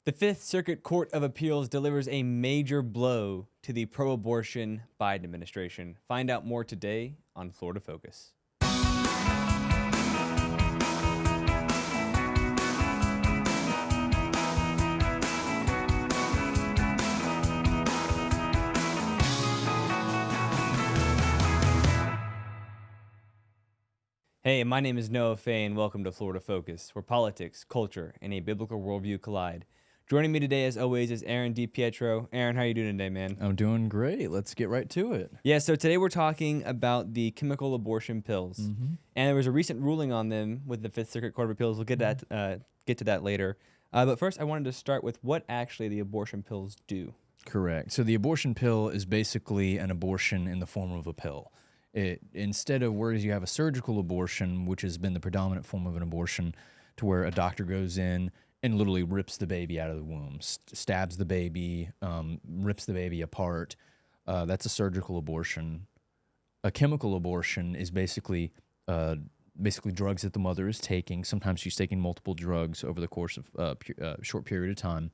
The Fifth Circuit Court of Appeals delivers a major blow to the pro-abortion Biden administration. Find out more today on Florida Focus. Hey, my name is Noah Fay, and welcome to Florida Focus, where politics, culture, and a biblical worldview collide. Joining me today, as always, is Aaron DiPietro. Aaron, how are you doing today, man? I'm doing great. Let's get right to it. Yeah, so today we're talking about the chemical abortion pills. And there was a recent ruling on them with the Fifth Circuit Court of Appeals. We'll get to that later. But first, I wanted to start with what actually the abortion pills do. Correct. So the abortion pill is basically an abortion in the form of a pill. Instead of whereas you have a surgical abortion, which has been the predominant form of an abortion, to where a doctor goes in and literally rips the baby out of the womb, stabs the baby, rips the baby apart. That's a surgical abortion. A chemical abortion is basically drugs that the mother is taking. Sometimes she's taking multiple drugs over the course of a short period of time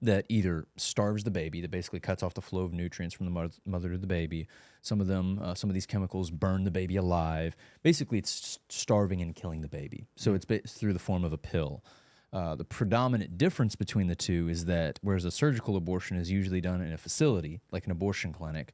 that either starves the baby, that basically cuts off the flow of nutrients from the mother to the baby. Some of these chemicals burn the baby alive. Basically, it's starving and killing the baby. So it's through the form of a pill. The predominant difference between the two is that whereas a surgical abortion is usually done in a facility, like an abortion clinic,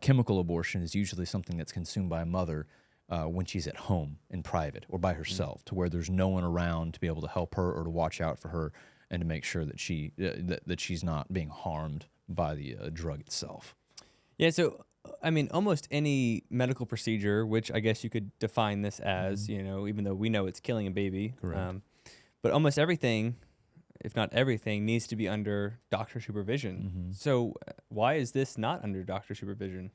chemical abortion is usually something that's consumed by a mother when she's at home in private or by herself, to where there's no one around to be able to help her or to watch out for her and to make sure that she's not being harmed by the drug itself. Yeah, so, I mean, almost any medical procedure, which I guess you could define this as, even though we know it's killing a baby. Correct. But almost everything, if not everything, needs to be under doctor supervision. So why is this not under doctor supervision?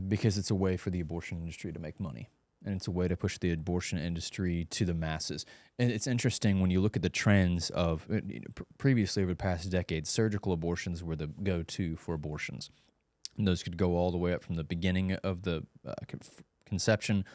Because it's a way for the abortion industry to make money. And it's a way to push the abortion industry to the masses. And it's interesting when you look at the trends of previously over the past decades, surgical abortions were the go-to for abortions. And those could go all the way up from the beginning of the conception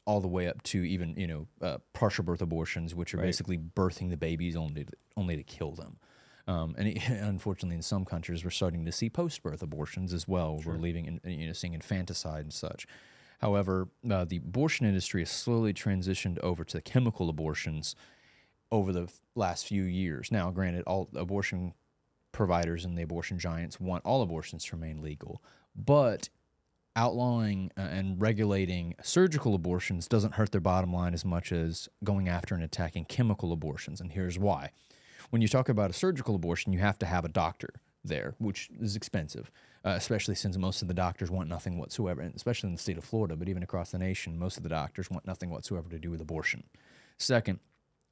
all the way up to even partial birth abortions, which are basically birthing the babies only to kill them. Unfortunately, in some countries, we're starting to see post-birth abortions as well. Sure. We're seeing infanticide and such. However, the abortion industry has slowly transitioned over to chemical abortions over the last few years. Now, granted, all abortion providers and the abortion giants want all abortions to remain legal, but outlawing and regulating surgical abortions doesn't hurt their bottom line as much as going after and attacking chemical abortions, and here's why. When you talk about a surgical abortion, you have to have a doctor there, which is expensive, especially since most of the doctors want nothing whatsoever, and especially in the state of Florida, but even across the nation, most of the doctors want nothing whatsoever to do with abortion. Second,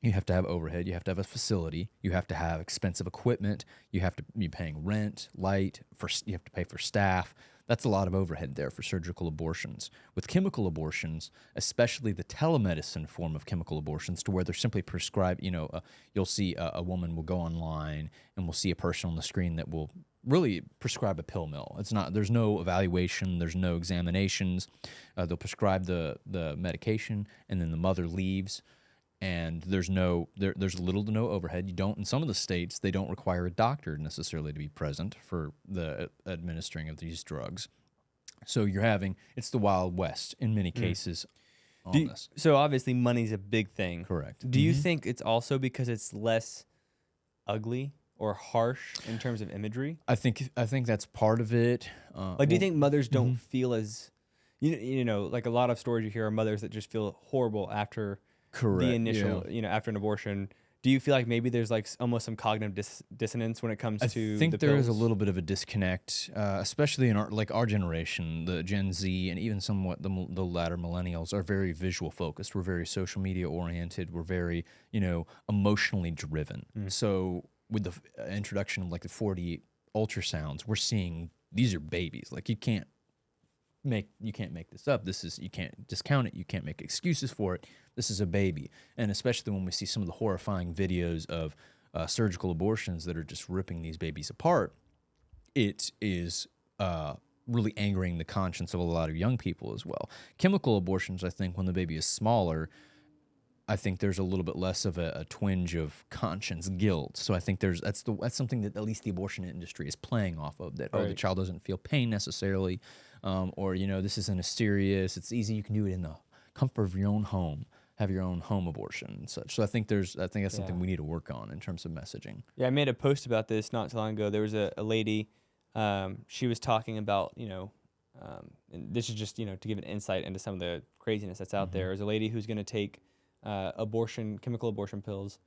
you have to have overhead, you have to have a facility, you have to have expensive equipment, you have to be paying rent, light, you have to pay for staff. That's a lot of overhead there for surgical abortions. With chemical abortions, especially the telemedicine form of chemical abortions, to where they're simply prescribed, you'll see a woman will go online and we'll see a person on the screen that will really prescribe a pill mill. There's no evaluation, there's no examinations. They'll prescribe the medication and then the mother leaves. And there's little to no overhead. In some of the states, they don't require a doctor necessarily to be present for the administering of these drugs. So it's the Wild West in many cases on this. So obviously money's a big thing. Correct. Do you think it's also because it's less ugly or harsh in terms of imagery? I think that's part of it. Do you think mothers don't feel as, like a lot of stories you hear are mothers that just feel horrible after the initial, after an abortion? Do you feel like maybe there's like almost some cognitive dissonance when it comes to I think the there is a pills? little bit of a disconnect, especially in our generation, the Gen Z, and even somewhat the latter millennials are very visual focused. We're very social media oriented. We're very, emotionally driven. So with the introduction of like the 4D ultrasounds, we're seeing these are babies. Like you can't make this up. You can't discount it. You can't make excuses for it. This is a baby. And especially when we see some of the horrifying videos of surgical abortions that are just ripping these babies apart, it is really angering the conscience of a lot of young people as well. Chemical abortions, I think, when the baby is smaller, I think there's a little bit less of a twinge of conscience guilt. So I think that's something that at least the abortion industry is playing off of. That the child doesn't feel pain necessarily, or this isn't as serious. It's easy. You can do it in the comfort of your own home. Have your own home abortion and such. So I think that's something we need to work on in terms of messaging. Yeah, I made a post about this not too long ago. There was a lady. She was talking about and this is just to give an insight into some of the craziness that's out there. There's a lady who's going to take chemical abortion pills,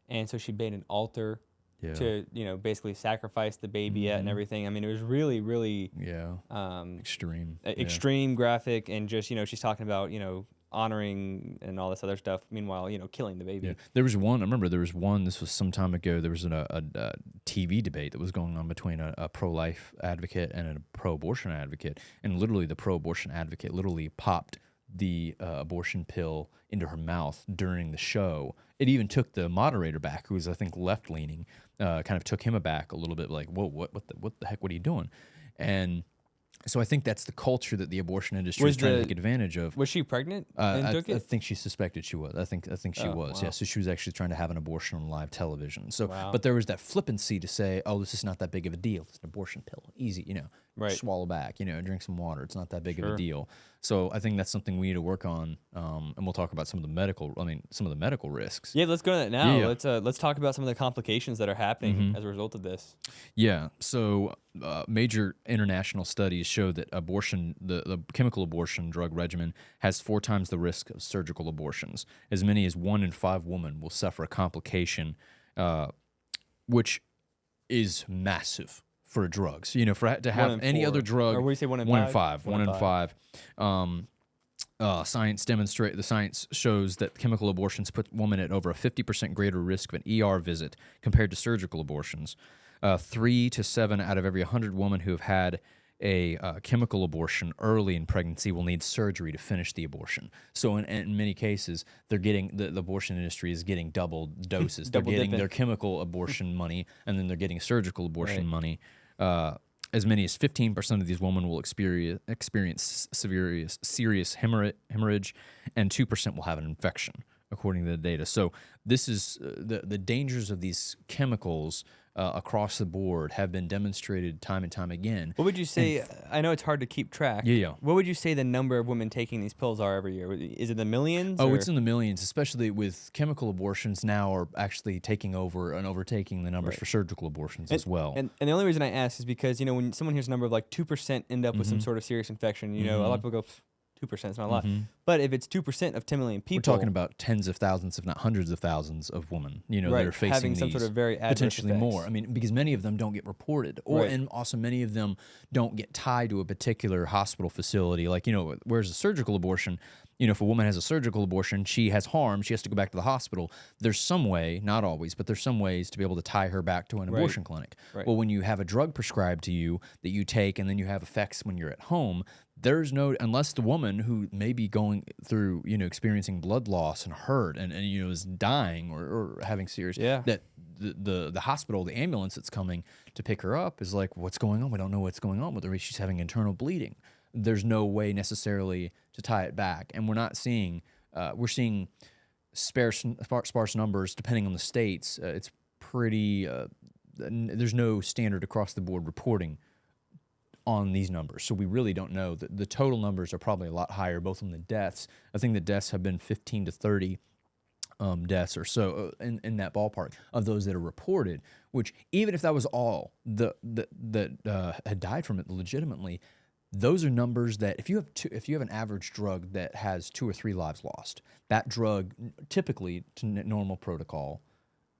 and so she made an altar to basically sacrifice the baby at and everything. I mean, it was really, really extreme, graphic, and just she's talking about honoring and all this other stuff. Meanwhile, killing the baby. Yeah. There was one. I remember there was one. This was some time ago. There was a TV debate that was going on between a pro-life advocate and a pro-abortion advocate, and literally the pro-abortion advocate literally popped the abortion pill into her mouth during the show. It even took the moderator back, who was I think left-leaning, kind of took him aback a little bit, like, whoa, what the heck? What are you doing? And so I think that's the culture that the abortion industry is trying to take advantage of. Was she pregnant I think she suspected she was. I think she was. Wow. Yeah. So she was actually trying to have an abortion on live television. So, but there was that flippancy to say, "Oh, this is not that big of a deal. It's an abortion pill, easy. Swallow back. Drink some water. It's not that big of a deal." So I think that's something we need to work on. And we'll talk about some of the medical risks. Yeah, let's go to that now. Yeah. Let's talk about some of the complications that are happening as a result of this. Yeah. So major international studies show that abortion, the chemical abortion drug regimen, has 4 times the risk of surgical abortions. As many as 1 in 5 women will suffer a complication, which is massive for drugs. To have any other drug. Or what do you say, 1 in 5? 1 in 5. 1 in 5. The science shows that chemical abortions put women at over a 50% greater risk of an ER visit compared to surgical abortions. 3 to 7 out of every 100 women who have had a chemical abortion early in pregnancy will need surgery to finish the abortion. So in many cases, they're getting the abortion industry is getting double doses. They're getting their chemical abortion money, and then they're getting surgical abortion money. As many as 15% of these women will experience serious hemorrhage, and 2% will have an infection, according to the data. So this is the dangers of these chemicals across the board have been demonstrated time and time again. What would you say? I know it's hard to keep track. Yeah. What would you say the number of women taking these pills are every year? Is it the millions? Oh, it's in the millions, especially with chemical abortions now are actually taking over and overtaking the numbers for surgical abortions as well. And the only reason I ask is because, when someone hears a number of like 2% end up with some sort of serious infection, a lot of people go, 2%, it's not a lot. But if it's 2% of 10 million people, we're talking about tens of thousands, if not hundreds of thousands of women, that are facing having some sort of very adverse potentially effects. more. I mean, because many of them don't get reported, and also many of them don't get tied to a particular hospital facility. Like, whereas a surgical abortion, if a woman has a surgical abortion, she has harm, she has to go back to the hospital. There's some way, not always, but there's some ways to be able to tie her back to an abortion clinic. Right. Well, when you have a drug prescribed to you that you take and then you have effects when you're at home, there's no, unless the woman who may be going through, experiencing blood loss and hurt and is dying or having serious, that the hospital, the ambulance that's coming to pick her up is like, what's going on? We don't know what's going on with her. She's having internal bleeding. There's no way necessarily to tie it back. And we're not seeing, we're seeing sparse numbers depending on the states. It's pretty, there's no standard across the board reporting on these numbers. So we really don't know. The total numbers are probably a lot higher, both on the deaths. I think the deaths have been 15 to 30 deaths or so in that ballpark of those that are reported, which even if that was all that had died from it legitimately, those are numbers that if you have an average drug that has 2 or 3 lives lost, that drug typically to normal protocol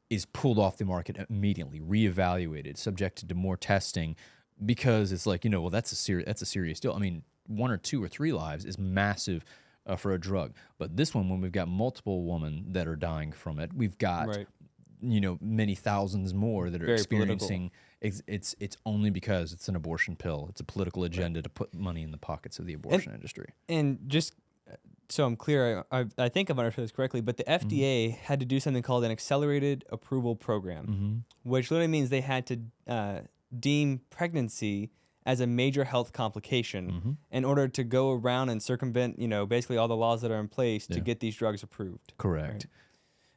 is pulled off the market immediately, reevaluated, subjected to more testing, because it's like, well, that's a serious deal. I mean, 1 or 2 or 3 lives is massive for a drug. But this one, when we've got multiple women that are dying from it, we've got many thousands more that are Very experiencing. It's only because it's an abortion pill. It's a political agenda to put money in the pockets of the abortion industry. And just so I'm clear, I think I've understood this correctly, but the FDA had to do something called an accelerated approval program, which literally means they had to deem pregnancy as a major health complication in order to go around and circumvent, basically all the laws that are in place to get these drugs approved. Correct. Right?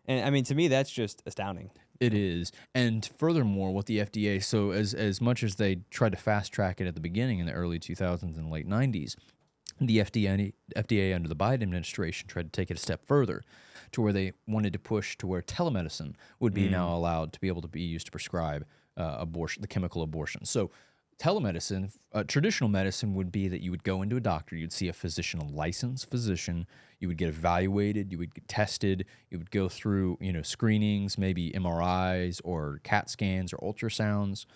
And I mean, to me, that's just astounding. It is. And furthermore, what the FDA, so as much as they tried to fast track it at the beginning in the early 2000s and late 90s, the FDA under the Biden administration tried to take it a step further to where they wanted to push to where telemedicine would be now allowed to be able to be used to prescribe abortion, the chemical abortion. So telemedicine, traditional medicine would be that you would go into a doctor, you'd see a physician, a licensed physician, you would get evaluated, you would get tested, you would go through, screenings, maybe MRIs or CAT scans or ultrasounds,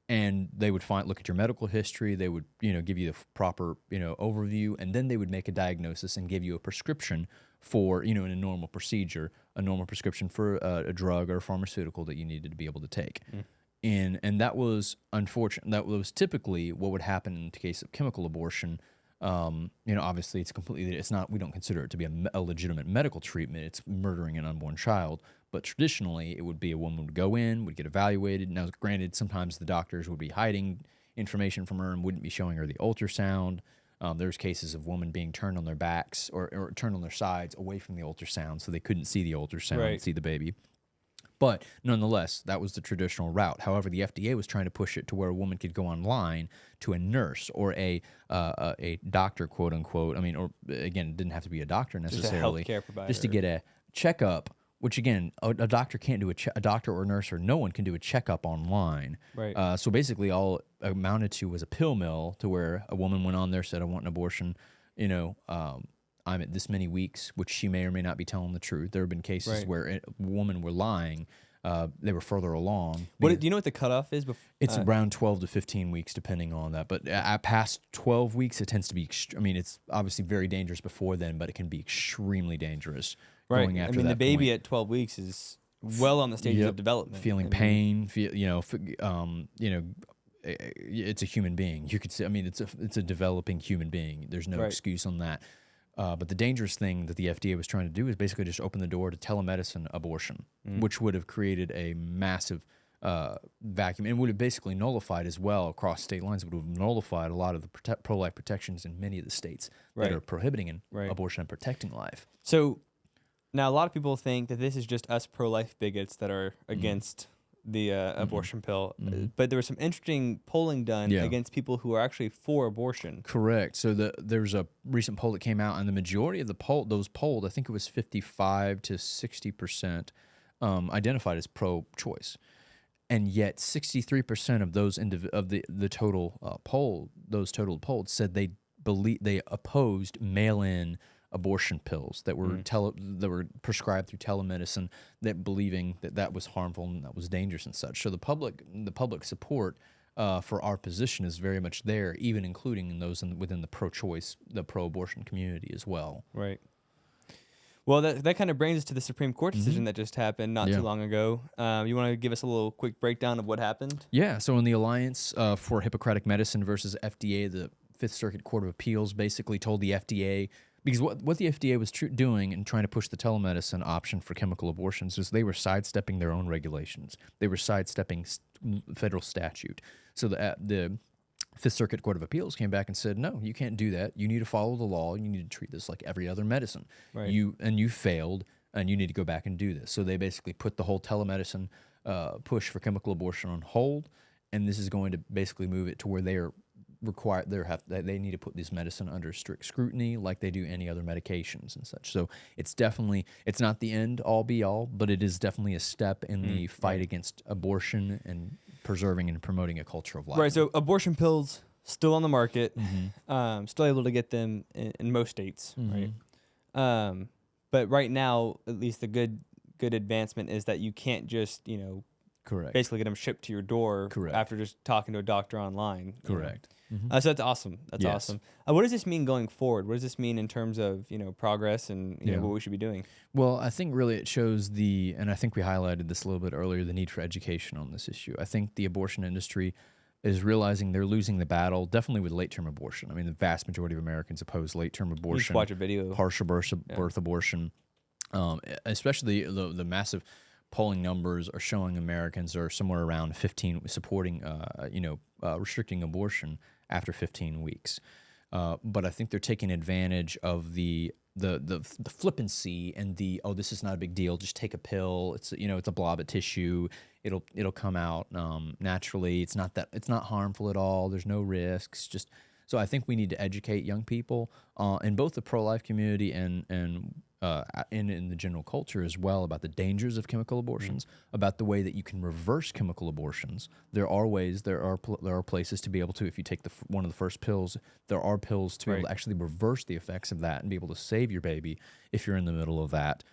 and they would look at your medical history, they would, give you the proper, overview, and then they would make a diagnosis and give you a prescription for, in a normal procedure, a normal prescription for a drug or a pharmaceutical that you needed to be able to take. And that was unfortunate. That was typically what would happen in the case of chemical abortion. Obviously we don't consider it to be a legitimate medical treatment. It's murdering an unborn child. But traditionally, it would be a woman would go in, would get evaluated. Now, granted, sometimes the doctors would be hiding information from her and wouldn't be showing her the ultrasound. There's cases of women being turned on their backs or turned on their sides away from the ultrasound so they couldn't see the ultrasound and see the baby. But nonetheless, that was the traditional route. However, the FDA was trying to push it to where a woman could go online to a nurse or a doctor, quote unquote. I mean, or again, it didn't have to be a doctor necessarily. Just a healthcare provider. Just to get a checkup, which again, a doctor can't do a doctor or nurse or no one can do a checkup online. Right. So basically, all it amounted to was a pill mill to where a woman went on there, said, "I want an abortion." I'm at this many weeks, which she may or may not be telling the truth. There have been cases where women were lying. They were further along. Do you know what the cutoff is? It's around 12 to 15 weeks, depending on that. But at past 12 weeks, it tends to be, it's obviously very dangerous before then, but it can be extremely dangerous going after that the baby point. at 12 weeks is well on the stages of development. Feeling pain, it's a human being. You could say, it's a developing human being. There's no excuse on that. But the dangerous thing that the FDA was trying to do is basically just open the door to telemedicine abortion, which would have created a massive vacuum and would have basically nullified as well across state lines. It would have nullified a lot of the pro-life protections in many of the states that are prohibiting abortion and protecting life. So now a lot of people think that this is just us pro-life bigots that are against the abortion pill. But there was some interesting polling done against people who are actually for abortion. Correct. So there's a recent poll that came out, and the majority of those polled, I think it was 55 to 60%, identified as pro-choice, and yet 63% of those the total polled said they opposed mail-in abortion pills that were prescribed through telemedicine, that believing that was harmful and that was dangerous and such. So the public support for our position is very much there, even including in those within the pro-choice, the pro-abortion community as well. Right. Well, that kind of brings us to the Supreme Court decision that just happened not too long ago. You want to give us a little quick breakdown of what happened? Yeah. So in the Alliance for Hippocratic Medicine versus FDA, the Fifth Circuit Court of Appeals basically told the FDA, because what the FDA was doing and trying to push the telemedicine option for chemical abortions is they were sidestepping their own regulations. They were sidestepping federal statute. So the Fifth Circuit Court of Appeals came back and said, no, you can't do that. You need to follow the law. You need to treat this like every other medicine. Right. You failed, and you need to go back and do this. So they basically put the whole telemedicine push for chemical abortion on hold, and this is going to basically move it to where they are required. They need to put this medicine under strict scrutiny, like they do any other medications and such. So it's not the end all be all, but it is definitely a step in the fight against abortion and preserving and promoting a culture of life. Right. So abortion pills still on the market, still able to get them in most states. Right. But right now, at least the good advancement is that you can't just correct, basically get them shipped to your door after just talking to a doctor online. Correct. So that's awesome. That's awesome. What does this mean going forward? What does this mean in terms of progress and what we should be doing? Well, I think really it shows and I think we highlighted this a little bit earlier, the need for education on this issue. I think the abortion industry is realizing they're losing the battle, definitely with late-term abortion. I mean, the vast majority of Americans oppose late-term abortion. You just watch a video. Partial birth abortion, especially the massive polling numbers are showing Americans are somewhere around 15 supporting, restricting abortion after 15 weeks. But I think they're taking advantage of the flippancy and this is not a big deal. Just take a pill. It's it's a blob of tissue. It'll come out naturally. It's not harmful at all. There's no risks. So I think we need to educate young people in both the pro-life community and in the general culture as well about the dangers of chemical abortions, about the way that you can reverse chemical abortions. There are ways, there are places to be able to, if you take one of the first pills, there are pills to be able to actually reverse the effects of that and be able to save your baby if you're in the middle of that.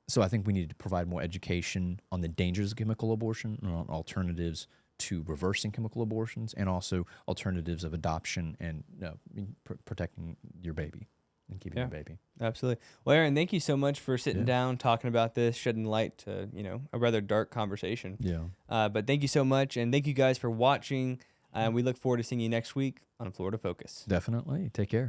So I think we need to provide more education on the dangers of chemical abortion and on alternatives to reversing chemical abortions, and also alternatives of adoption and protecting your baby and keeping your baby. Absolutely. Well, Aaron, thank you so much for sitting down, talking about this, shedding light to a rather dark conversation. Yeah. But thank you so much, and thank you guys for watching. We look forward to seeing you next week on Florida Focus. Definitely. Take care.